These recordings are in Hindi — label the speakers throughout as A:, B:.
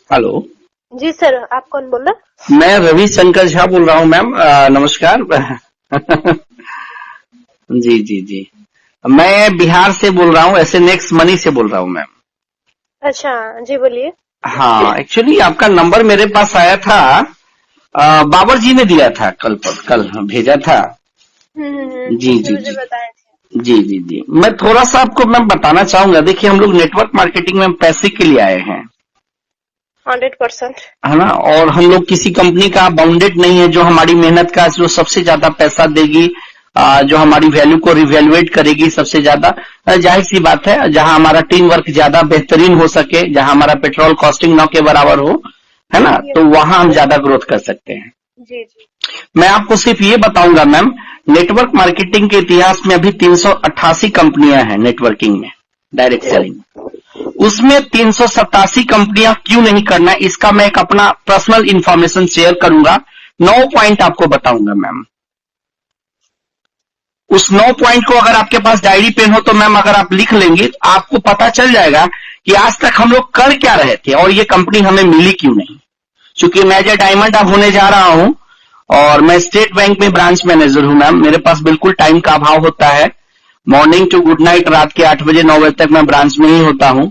A: हेलो
B: जी सर, आप कौन बोल रहे?
A: मैं रवि शंकर झा बोल रहा हूँ मैम। नमस्कार। जी जी जी, मैं बिहार से बोल रहा हूँ, ऐसे नेक्स्ट मनी से बोल रहा हूँ मैम।
B: अच्छा जी, बोलिए।
A: हाँ, एक्चुअली आपका नंबर मेरे पास आया था, बाबर जी ने दिया था, कल भेजा था। जी
B: इसने
A: जी
B: मुझे
A: जी
B: बताया था।
A: जी जी जी, मैं थोड़ा सा आपको मैम बताना चाहूंगा। देखिए, हम लोग नेटवर्क मार्केटिंग में पैसे के लिए आए हैं,
B: 100%।
A: है ना। और हम लोग किसी कंपनी का बाउंडेड नहीं है जो हमारी मेहनत का जो सबसे ज्यादा पैसा देगी, जो हमारी वैल्यू को रिवैल्यूएट करेगी सबसे ज्यादा। जाहिर सी बात है, जहां हमारा टीम वर्क ज्यादा बेहतरीन हो सके, जहां हमारा पेट्रोल कॉस्टिंग न के बराबर हो, है ना, तो वहां हम ज्यादा ग्रोथ कर सकते हैं।
B: जी जी।
A: मैं आपको सिर्फ ये बताऊंगा मैम, नेटवर्क मार्केटिंग के इतिहास में अभी 388 कंपनियां हैं नेटवर्किंग में, डायरेक्ट सेलिंग। उसमें 387 कंपनियां क्यों नहीं करना है, इसका मैं एक अपना पर्सनल इंफॉर्मेशन शेयर करूंगा। 9 पॉइंट आपको बताऊंगा मैम। उस 9 पॉइंट को अगर आपके पास डायरी पेन हो तो मैम अगर आप लिख लेंगे तो आपको पता चल जाएगा कि आज तक हम लोग कर क्या रहे थे और ये कंपनी हमें मिली क्यों नहीं। चूंकि मैं एज ए डायमंड अब होने जा रहा हूं और मैं स्टेट बैंक में ब्रांच मैनेजर हूं मैम। मेरे पास बिल्कुल टाइम का अभाव होता है। मॉर्निंग टू गुड नाइट, रात के 8 बजे 9 बजे तक मैं ब्रांच में ही होता हूं।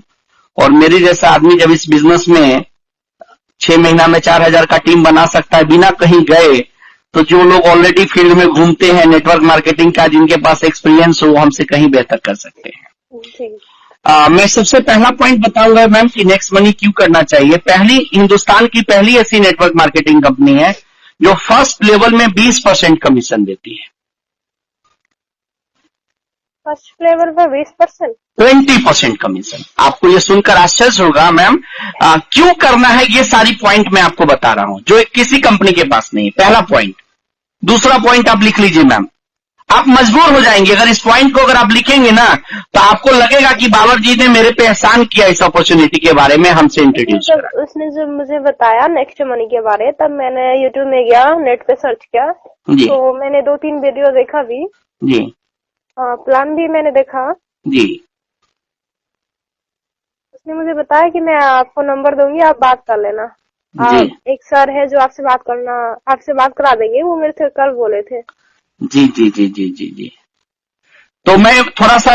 A: और मेरी जैसा आदमी जब इस बिजनेस में 6 महीना में 4000 का टीम बना सकता है बिना कहीं गए, तो जो लोग ऑलरेडी फील्ड में घूमते हैं नेटवर्क मार्केटिंग का, जिनके पास एक्सपीरियंस हो, वो हमसे कहीं बेहतर कर सकते हैं। मैं सबसे पहला पॉइंट बताऊंगा मैम कि नेक्स्ट मनी क्यों करना चाहिए। हिंदुस्तान की पहली ऐसी नेटवर्क मार्केटिंग कंपनी है जो फर्स्ट लेवल में 20% कमीशन देती है।
B: फर्स्ट लेवल पर 20%?
A: 20% कमीशन। आपको ये सुनकर आश्चर्य होगा मैम, क्यों करना है, ये सारी पॉइंट मैं आपको बता रहा हूं जो किसी कंपनी के पास नहीं है। पहला पॉइंट। दूसरा पॉइंट आप लिख लीजिए मैम, आप मजबूर हो जाएंगे अगर इस पॉइंट को अगर आप लिखेंगे ना, तो आपको लगेगा कि बाबर जी ने मेरे पे एहसान किया इस अपॉर्चुनिटी के बारे में हमसे इंट्रोड्यूस करा।
B: उसने जब मुझे बताया नेक्स्ट मनी के बारे, तब मैंने यूट्यूब में गया, नेट पे सर्च किया, तो मैंने 2-3 वीडियो देखा भी
A: जी।
B: प्लान भी मैंने देखा
A: जी।
B: उसने मुझे बताया कि मैं आपको नंबर दूंगी, आप बात कर लेना। एक सर है जो आपसे बात करा देंगे, वो मेरे से कल बोले थे।
A: जी जी जी जी जी जी। तो मैं थोड़ा सा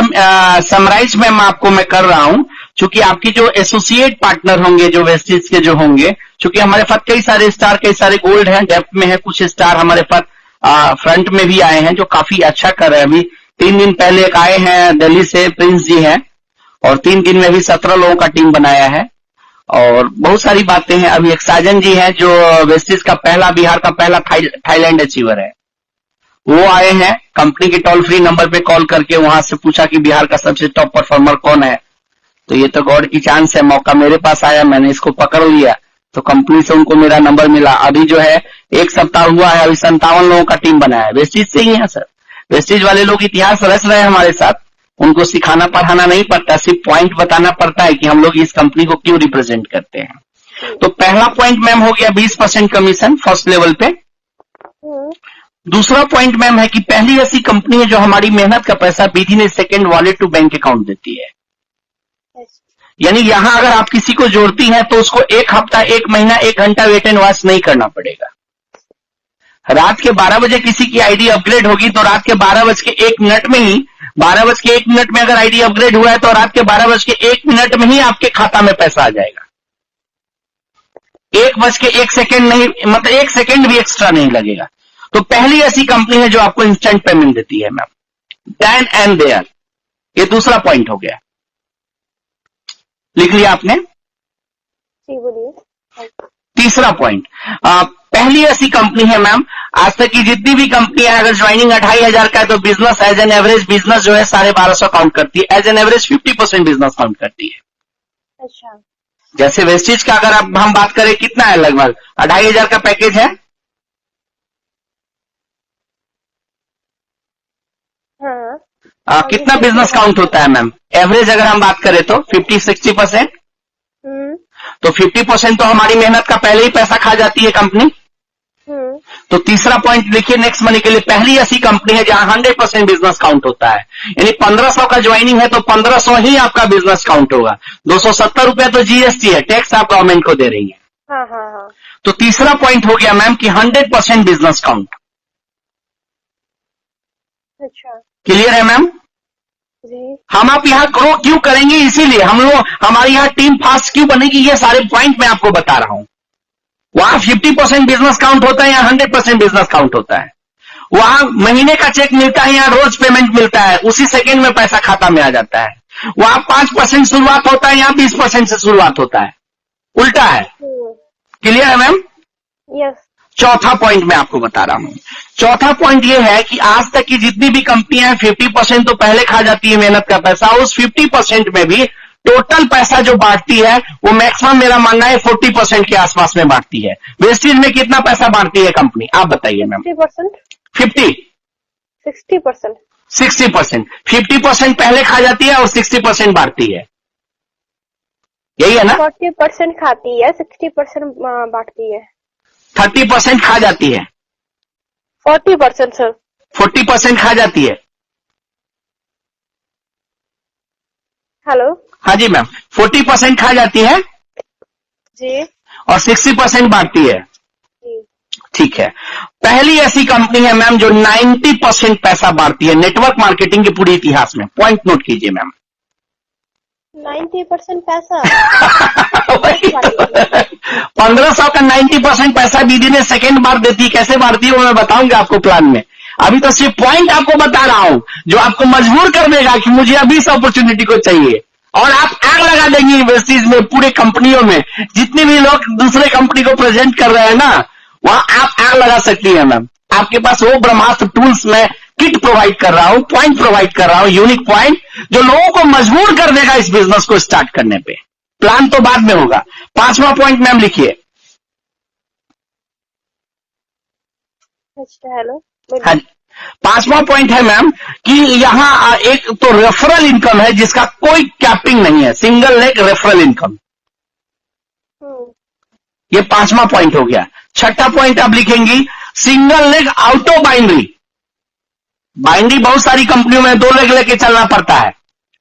A: समराइज में आपको मैं कर रहा हूं, क्योंकि आपकी जो एसोसिएट पार्टनर होंगे, जो वेस्टेज के जो होंगे, क्योंकि हमारे पास कई सारे स्टार, कई सारे गोल्ड हैं, डेप्थ में है, कुछ स्टार हमारे पास फ्रंट में भी आए हैं जो काफी अच्छा कर रहे हैं। अभी 3 दिन पहले एक आए हैं दिल्ली से, प्रिंस जी हैं, और 3 दिन में भी 17 लोगों का टीम बनाया है और बहुत सारी बातें हैं। अभी एक साजन जी हैं जो वेस्टेज का पहला, बिहार का पहला थाईलैंड अचीवर है, वो आए हैं। कंपनी के टोल फ्री नंबर पे कॉल करके वहां से पूछा कि बिहार का सबसे टॉप परफॉर्मर कौन है, तो ये तो गॉड की चांस है, मौका मेरे पास आया, मैंने इसको पकड़ लिया, तो कंपनी से उनको मेरा नंबर मिला। अभी जो है 1 सप्ताह हुआ है, अभी 57 लोगों का टीम बनाया है, वेस्टेज से ही है सर। वेस्टेज वाले लोग इतिहास रच रहे हैं हमारे साथ, उनको सिखाना पढ़ाना नहीं पड़ता, सिर्फ पॉइंट बताना पड़ता है कि हम लोग इस कंपनी को क्यों रिप्रेजेंट करते हैं। तो पहला पॉइंट मैम हो गया 20% कमीशन फर्स्ट लेवल पे। दूसरा पॉइंट मैम है कि पहली ऐसी कंपनी है जो हमारी मेहनत का पैसा within a second wallet to bank account देती है। यानी यहां अगर आप किसी को जोड़ती हैं तो उसको 1 हफ्ता, 1 महीना, 1 घंटा वेट एंड वॉच नहीं करना पड़ेगा। रात के 12 बजे किसी की आईडी अपग्रेड होगी तो रात के 12:01 में ही, 12:01 में अगर आईडी अपग्रेड हुआ है तो रात के 12:01 में ही आपके खाता में पैसा आ जाएगा। 1:01 नहीं, मतलब 1 सेकेंड भी एक्स्ट्रा नहीं लगेगा। तो पहली ऐसी कंपनी है जो आपको इंस्टेंट पेमेंट देती है मैम, देन एंड देयर। ये दूसरा पॉइंट हो गया, लिख लिया आपने?
B: जी बोलिए।
A: तीसरा पॉइंट, पहली ऐसी कंपनी है मैम, आज तक की जितनी भी कंपनियां है, अगर ज्वाइनिंग 2500 का है तो business as an average business जो है 1250 काउंट करती है, as an average 50% business count करती है।
B: अच्छा। जैसे
A: वेस्टेज का अगर हम बात करें, कितना है, लगभग 2500 का पैकेज है।
B: हाँ।
A: कितना बिजनेस काउंट होता है मैम? एवरेज अगर हम बात करें तो 50-60%। तो 50% तो हमारी मेहनत का पहले ही पैसा खा जाती है कंपनी। तो तीसरा पॉइंट लिखिए नेक्स्ट मनी के लिए, पहली ऐसी कंपनी है जहां 100% बिजनेस काउंट होता है, यानी 1500 का ज्वाइनिंग है तो 1500 ही आपका बिजनेस काउंट होगा। 270 रुपया तो जीएसटी है, टैक्स आप गवर्नमेंट को दे रही है।
B: हाँ हाँ हाँ।
A: तो तीसरा पॉइंट हो गया मैम कि 100% बिजनेस काउंट।
B: अच्छा,
A: क्लियर है मैम?
B: जी।
A: हम आप यहाँ ग्रो क्यों करेंगे, इसीलिए हम लोग, हमारी यहाँ टीम फास्ट क्यों बनेगी, ये सारे पॉइंट मैं आपको बता रहा हूं। वहां 50% बिजनेस काउंट होता है, यहाँ 100% बिजनेस काउंट होता है। वहां महीने का चेक मिलता है, यहाँ रोज पेमेंट मिलता है, उसी सेकेंड में पैसा खाता में आ जाता है। वहां 5% शुरुआत होता है, यहाँ 20% से शुरुआत होता है, उल्टा है। क्लियर है मैम?
B: यस।
A: चौथा पॉइंट मैं आपको बता रहा हूं। चौथा पॉइंट ये है कि आज तक की जितनी भी कंपनियां हैं 50% तो पहले खा जाती है मेहनत का पैसा, उस 50% में भी टोटल पैसा जो बांटती है वो मैक्सिमम मेरा मानना है 40% के आसपास में बांटती है। वेस्टेज में कितना पैसा बांटती है कंपनी, आप बताइए मैम?
B: 50%,
A: 60%, 50% पहले खा जाती है और 60% बांटती है, यही है ना?
B: 40% खाती है, 60% बांटती है,
A: 30% खा जाती है,
B: 40% सर,
A: 40% खा जाती है।
B: हेलो?
A: हाँ जी मैम, 40% खा जाती है
B: जी,
A: और 60% बांटती है।
B: जी।
A: ठीक है, पहली ऐसी कंपनी है मैम जो 90% पैसा बांटती है नेटवर्क मार्केटिंग के पूरे इतिहास में। पॉइंट नोट कीजिए मैम।
B: 90% पैसा
A: 1500 का 90% पैसा दीदी ने सेकेंड बार देती है, कैसे बांटती है वो मैं बताऊंगा आपको प्लान में। अभी तो सिर्फ पॉइंट आपको बता रहा हूं जो आपको मजबूर कर देगा कि मुझे अभी इस अपॉर्चुनिटी को चाहिए, और आप आग लगा देंगे यूनिवर्सिटीज में, पूरे कंपनियों में जितने भी लोग दूसरे कंपनी को प्रेजेंट कर रहे हैं ना, वहां आप आग लगा सकती है मैम। आपके पास वो ब्रह्मास्त्र टूल्स में किट प्रोवाइड कर रहा हूं, पॉइंट प्रोवाइड कर रहा हूं, यूनिक पॉइंट जो लोगों को मजबूर कर देगा इस बिजनेस को स्टार्ट करने पे। प्लान तो बाद में होगा। 5वां पॉइंट मैम लिखिए।
B: अच्छा, हेलो?
A: हाँ, 5वां पॉइंट है मैम कि यहां एक तो रेफरल इनकम है जिसका कोई कैपिंग नहीं है, सिंगल लेग रेफरल इनकम। ये 5वां पॉइंट हो गया। 6ठा पॉइंट आप लिखेंगी single leg auto boundary. Boundary बहुत सारी कंपनियों में 2 लेग लेके चलना पड़ता है।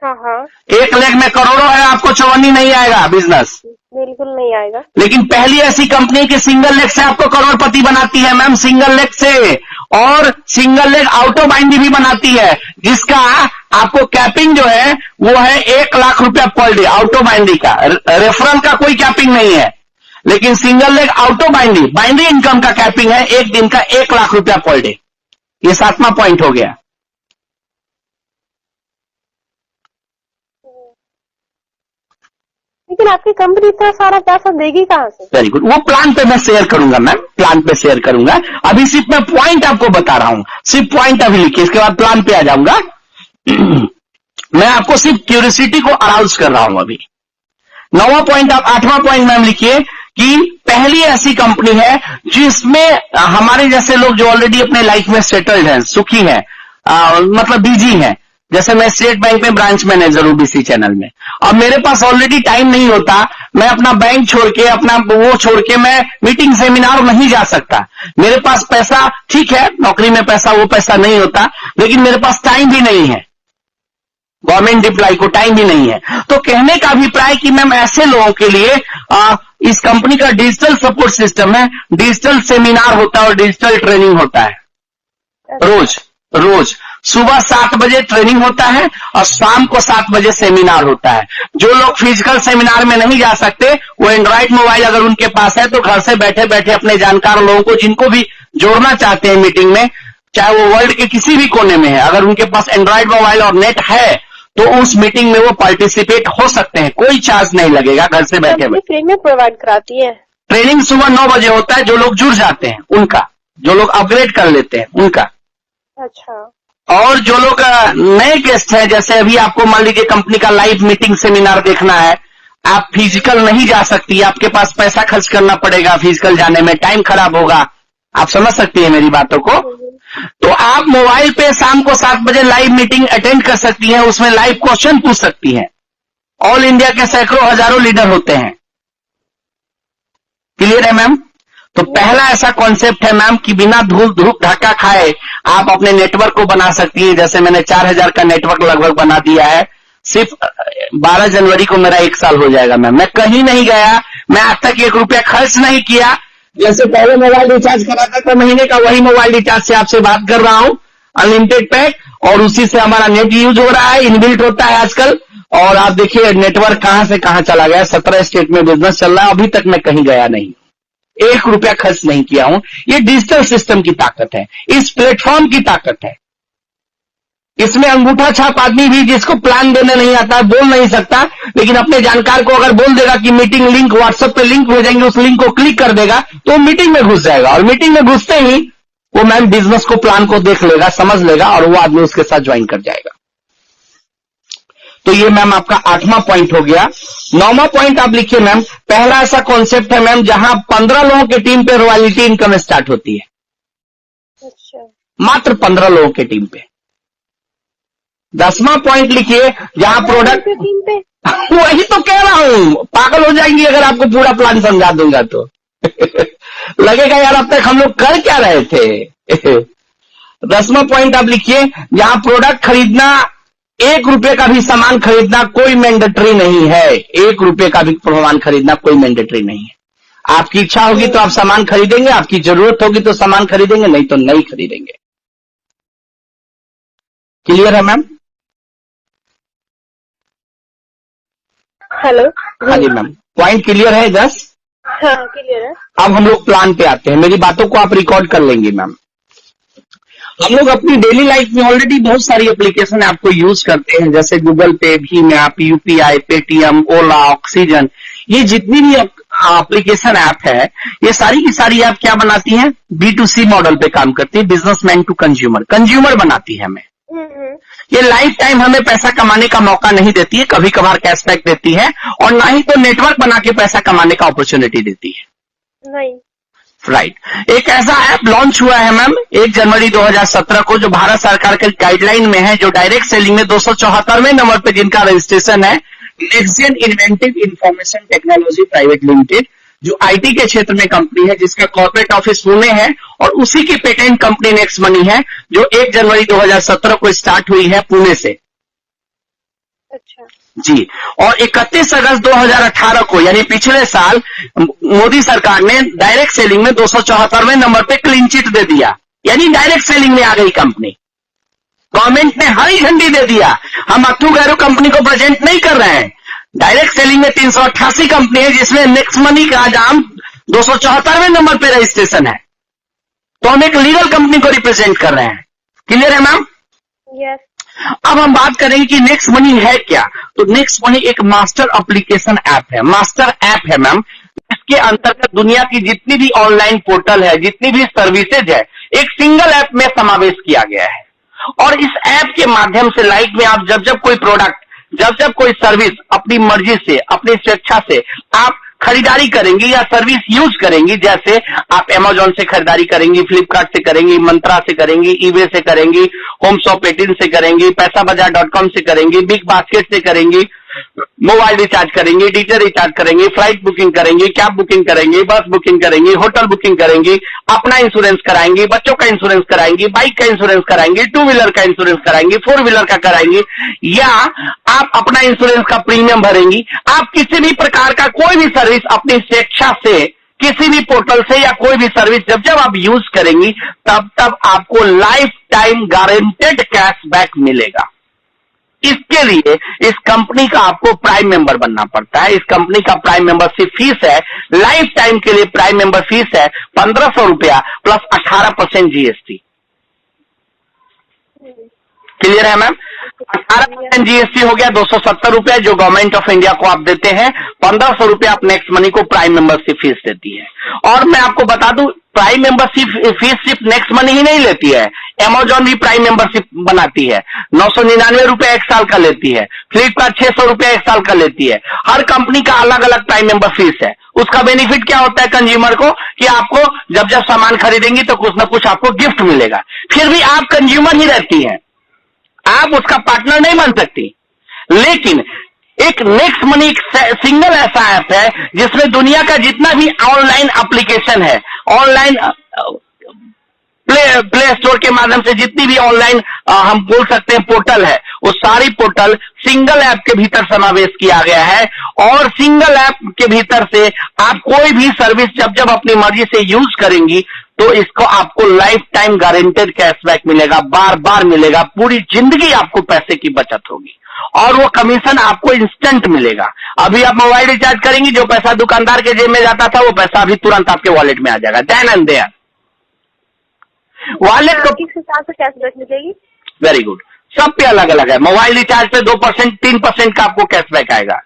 B: हाँ हाँ।
A: 1 लेग में करोड़ों है, आपको 54 नहीं आएगा बिजनेस,
B: बिल्कुल नहीं आएगा।
A: लेकिन पहली ऐसी कंपनी की सिंगल लेग से आपको करोड़पति बनाती है मैम, सिंगल लेग से, और सिंगल लेग ऑटो बाइंड्री भी बनाती है जिसका आपको कैपिंग जो है वो है 1 लाख रुपया पर डे ऑटो बाइंड्री का। रेफरल का कोई कैपिंग नहीं है, लेकिन single leg auto boundary income का कैपिंग है 1 दिन का 1 लाख रुपया पर डे। ये 7वां पॉइंट हो गया।
B: लेकिन आपकी कंपनी इतना सारा पैसा देगी कहाँ से?
A: वेरी गुड, वो प्लान पे मैं शेयर करूंगा मैम, प्लान पे शेयर करूंगा। अभी सिर्फ मैं पॉइंट आपको बता रहा हूं, सिर्फ पॉइंट अभी लिखिए, इसके बाद प्लान पे आ जाऊंगा। मैं आपको सिर्फ क्यूरियोसिटी को अराउज कर रहा हूं अभी। 9वां पॉइंट, आप 8वां पॉइंट मैम लिखिए कि पहली ऐसी कंपनी है जिसमें हमारे जैसे लोग जो ऑलरेडी अपने लाइफ में सेटल्ड हैं, सुखी हैं, मतलब बिजी हैं, जैसे मैं स्टेट बैंक में ब्रांच मैनेजर हूं बीसी चैनल में। अब मेरे पास ऑलरेडी टाइम नहीं होता, मैं अपना बैंक छोड़ के, अपना वो छोड़ के मैं मीटिंग सेमिनार नहीं जा सकता। मेरे पास पैसा, ठीक है नौकरी में पैसा वो पैसा नहीं होता, लेकिन मेरे पास टाइम भी नहीं है, गवर्नमेंट एम्प्लॉय को टाइम भी नहीं है। तो कहने का अभिप्राय कि मैम ऐसे लोगों के लिए इस कंपनी का डिजिटल सपोर्ट सिस्टम है, डिजिटल सेमिनार होता है और डिजिटल ट्रेनिंग होता है। रोज सुबह 7 बजे ट्रेनिंग होता है और शाम को 7 बजे सेमिनार होता है। जो लोग फिजिकल सेमिनार में नहीं जा सकते, वो एंड्रॉइड मोबाइल अगर उनके पास है तो घर से बैठे बैठे अपने जानकार लोगों को, जिनको भी जोड़ना चाहते हैं मीटिंग में, चाहे वो वर्ल्ड के किसी भी कोने में है, अगर उनके पास एंड्रॉइड मोबाइल और नेट है तो उस मीटिंग में वो पार्टिसिपेट हो सकते हैं, कोई चार्ज नहीं लगेगा, घर से बैठे बैठे।
B: फ्री में प्रोवाइड कराती है।
A: ट्रेनिंग सुबह 9 बजे होता है, जो लोग जुड़ जाते हैं उनका, जो लोग अपग्रेड कर लेते हैं उनका।
B: अच्छा।
A: और जो लोग नए गेस्ट हैं, जैसे अभी आपको मान लीजिए कंपनी का लाइव मीटिंग सेमिनार देखना है, आप फिजिकल नहीं जा सकती, आपके पास पैसा खर्च करना पड़ेगा, फिजिकल जाने में टाइम खराब होगा, आप समझ सकती है मेरी बातों को। तो आप मोबाइल पे शाम को 7 बजे लाइव मीटिंग अटेंड कर सकती हैं, उसमें लाइव क्वेश्चन पूछ सकती हैं। ऑल इंडिया के सैकड़ों हजारों लीडर होते हैं। क्लियर है मैम? तो पहला ऐसा कॉन्सेप्ट है मैम कि बिना धूप धक्का खाए आप अपने नेटवर्क को बना सकती है। जैसे मैंने 4000 का नेटवर्क लगभग बना दिया है, सिर्फ 12 जनवरी को मेरा 1 साल हो जाएगा मैम। मैं कहीं नहीं गया, मैं आज तक 1 रुपया खर्च नहीं किया। जैसे पहले मोबाइल रिचार्ज कराता था महीने का, वही मोबाइल रिचार्ज से आपसे बात कर रहा हूं, अनलिमिटेड पैक, और उसी से हमारा नेट यूज हो रहा है, इनबिल्ट होता है आजकल। और आप देखिए नेटवर्क कहां से कहां चला गया, 17 स्टेट में बिजनेस चल रहा है, अभी तक मैं कहीं गया नहीं, 1 रुपया खर्च नहीं किया हूं। ये डिजिटल सिस्टम की ताकत है, इस प्लेटफॉर्म की ताकत है। इसमें अंगूठा छाप आदमी भी जिसको प्लान देने नहीं आता, बोल नहीं सकता, लेकिन अपने जानकार को अगर बोल देगा कि मीटिंग लिंक व्हाट्सएप पे लिंक भेजेंगे, उस लिंक को क्लिक कर देगा तो वो मीटिंग में घुस जाएगा, और मीटिंग में घुसते ही वो मैम बिजनेस को प्लान को देख लेगा, समझ लेगा, और वो आदमी उसके साथ ज्वाइन कर जाएगा। तो ये मैम आपका 8वां पॉइंट हो गया। 9वां पॉइंट आप लिखिए मैम, पहला ऐसा कॉन्सेप्ट है मैम जहां 15 लोगों की टीम पे रॉयल्टी इनकम स्टार्ट होती है।
B: अच्छा।
A: मात्र 15 लोगों की टीम पे। 10वां पॉइंट लिखिए जहां प्रोडक्ट
B: टीम पे
A: वही तो कह रहा हूं, पागल हो जाएंगी अगर आपको पूरा प्लान समझा दूंगा तो लगेगा यार अब तक हम लोग कर क्या रहे थे 10वां पॉइंट आप लिखिए जहां प्रोडक्ट खरीदना, 1 रुपए का भी सामान खरीदना कोई मैंडेटरी नहीं है। 1 रुपए का भी सामान खरीदना कोई मैंडेटरी नहीं है। आपकी इच्छा होगी तो आप सामान खरीदेंगे, आपकी जरूरत होगी तो सामान खरीदेंगे, नहीं तो नहीं खरीदेंगे। क्लियर है मैम?
B: हेलो।
A: हाँ जी मैम, पॉइंट क्लियर है? 10?
B: हाँ क्लियर है।
A: अब हम लोग प्लान पे आते हैं, मेरी बातों को आप रिकॉर्ड कर लेंगे मैम। हम लोग अपनी डेली लाइफ में ऑलरेडी बहुत सारी एप्लीकेशन आपको यूज करते हैं, जैसे गूगल पे, भीम ऐप, यूपीआई, पेटीएम, ओला, ऑक्सीजन, ये जितनी भी एप्लीकेशन ऐप है, ये सारी की सारी ऐप क्या बनाती हैं? B2C मॉडल पे काम करती है, बिजनेसमैन टू कंज्यूमर बनाती है हमें। ये लाइफ टाइम हमें पैसा कमाने का मौका नहीं देती है, कभी कभार कैशबैक देती है, और ना ही तो नेटवर्क बना के पैसा कमाने का अपॉर्चुनिटी देती है।
B: नहीं।
A: राइट। एक ऐसा ऐप लॉन्च हुआ है मैम 1 जनवरी 2017 को, जो भारत सरकार के गाइडलाइन में है, जो डायरेक्ट सेलिंग में 274वें नंबर पे जिनका रजिस्ट्रेशन है, NexGen inventive information technology private limited, जो आईटी के क्षेत्र में कंपनी है, जिसका कॉर्पोरेट ऑफिस पुणे है, और उसी की पेटेंट कंपनी नेक्स्ट मनी है, जो 1 जनवरी 2017 को स्टार्ट हुई है पुणे से।
B: अच्छा
A: जी। और 31 अगस्त 2018 को, यानी पिछले साल, मोदी सरकार ने डायरेक्ट सेलिंग में 274वें नंबर पे क्लीन चिट दे दिया, यानी डायरेक्ट सेलिंग में आ गई कंपनी। गवर्नमेंट ने हरी झंडी दे दिया, हम अक्टू गैरो कंपनी को प्रेजेंट नहीं कर रहे हैं। डायरेक्ट सेलिंग में 388 कंपनी है, जिसमें नेक्स्ट मनी का नाम 274वें नंबर पे रजिस्ट्रेशन है, तो हम एक लीगल कंपनी को रिप्रेजेंट कर रहे हैं। क्लियर है मैम?
B: यस।
A: अब हम बात करेंगे कि नेक्स्ट मनी है क्या। तो नेक्स्ट मनी एक मास्टर एप्लीकेशन ऐप है, मास्टर ऐप है मैम, इसके अंतर्गत दुनिया की जितनी भी ऑनलाइन पोर्टल है, जितनी भी सर्विसेज है, एक सिंगल ऐप में समावेश किया गया है। और इस ऐप के माध्यम से लाइफ में आप जब कोई प्रोडक्ट, जब कोई सर्विस अपनी मर्जी से, अपनी स्वेच्छा से आप खरीदारी करेंगी या सर्विस यूज करेंगी, जैसे आप Amazon से खरीदारी करेंगी, फ्लिपकार्ट से करेंगी, मंत्रा से करेंगी, ईबे से करेंगी, होम शॉप 18 से करेंगी, पैसाबाजार.com से करेंगी, बिग बास्केट से करेंगी, मोबाइल रिचार्ज करेंगी, डिजिटल रिचार्ज करेंगी, फ्लाइट बुकिंग करेंगी, कैब बुकिंग करेंगी, बस बुकिंग करेंगी, होटल बुकिंग करेंगी, अपना इंश्योरेंस कराएंगी, बच्चों का इंश्योरेंस कराएंगी, बाइक का इंश्योरेंस कराएंगी, 2 व्हीलर का इंश्योरेंस कराएंगी, 4 व्हीलर का कराएंगी, या आप अपना इंश्योरेंस का प्रीमियम भरेंगी। आप किसी भी प्रकार का कोई भी सर्विस अपनी स्वेच्छा से किसी भी पोर्टल से या कोई भी सर्विस जब आप यूज करेंगी, तब आपको लाइफ टाइम गारंटेड कैशबैक मिलेगा। इसके लिए इस कंपनी का आपको प्राइम मेंबर बनना पड़ता है। इस कंपनी का प्राइम मेंबरशिप फीस है, लाइफ टाइम के लिए प्राइम मेंबर फीस है 1500 रुपया प्लस 18% जीएसटी। क्लियर है मैम? 18% जीएसटी हो गया 270 रुपया, जो गवर्नमेंट ऑफ इंडिया को आप देते हैं। 1500 रुपया आप नेक्स्ट मनी को प्राइम मेंबरशिप फीस देती है। और मैं आपको बता दूं, प्राइम मेंबरशिप फीस सिर्फ नेक्स्ट मनी ही नहीं लेती है, Amazon भी प्राइम मेंबरशिप बनाती है, 999 रुपया 1 साल का लेती है, फ्लिपकार्ट 600 रुपया 1 साल का लेती है। हर कंपनी का अलग अलग प्राइम मेंबर फीस है। उसका बेनिफिट क्या होता है कंज्यूमर को, कि आपको जब सामान खरीदेंगी तो कुछ ना कुछ आपको गिफ्ट मिलेगा। फिर भी आप कंज्यूमर ही रहती हैं, आप उसका पार्टनर नहीं बन सकती। लेकिन एक नेक्स्ट मनी एक सिंगल ऐसा ऐप है जिसमें दुनिया का जितना भी ऑनलाइन एप्लीकेशन है, ऑनलाइन प्ले स्टोर के माध्यम से जितनी भी ऑनलाइन हम बोल सकते हैं पोर्टल है, वो सारी पोर्टल सिंगल ऐप के भीतर समावेश किया गया है। और सिंगल ऐप के भीतर से आप कोई भी सर्विस जब जब अपनी मर्जी से यूज करेंगी तो इसको आपको लाइफ टाइम गारंटेड कैशबैक मिलेगा, बार बार मिलेगा, पूरी जिंदगी आपको पैसे की बचत होगी और वो कमीशन आपको इंस्टेंट मिलेगा। अभी आप मोबाइल रिचार्ज करेंगी, जो पैसा दुकानदार के जेब में जाता था वो पैसा अभी तुरंत आपके वॉलेट में आ जाएगा, देन एंड देयर। वॉलेट को
B: किस हिसाब से कैशबैक मिलेगी?
A: वेरी गुड, सब पे अलग अलग है। मोबाइल रिचार्ज पे 2%, 3% का आपको कैशबैक आएगा,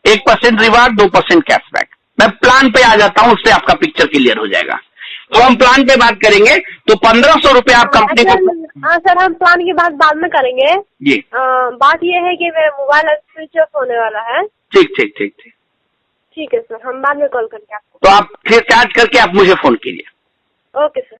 A: 1% रिवार्ड, 2% कैशबैक। मैं प्लान पे आ जाता हूं, उससे आपका पिक्चर क्लियर हो जाएगा। तो हम प्लान पे बात करेंगे तो 1500 रुपए आप कंपनी को।
B: हाँ सर, हम प्लान की बात बाद में करेंगे
A: जी।
B: बात ये है कि मेरा मोबाइल स्विच ऑफ होने वाला है।
A: ठीक ठीक ठीक ठीक
B: ठीक है सर, हम बाद में कॉल करेंगे आपको।
A: तो आप फिर चार्ज करके आप मुझे फोन कीजिए।
B: Okay sir.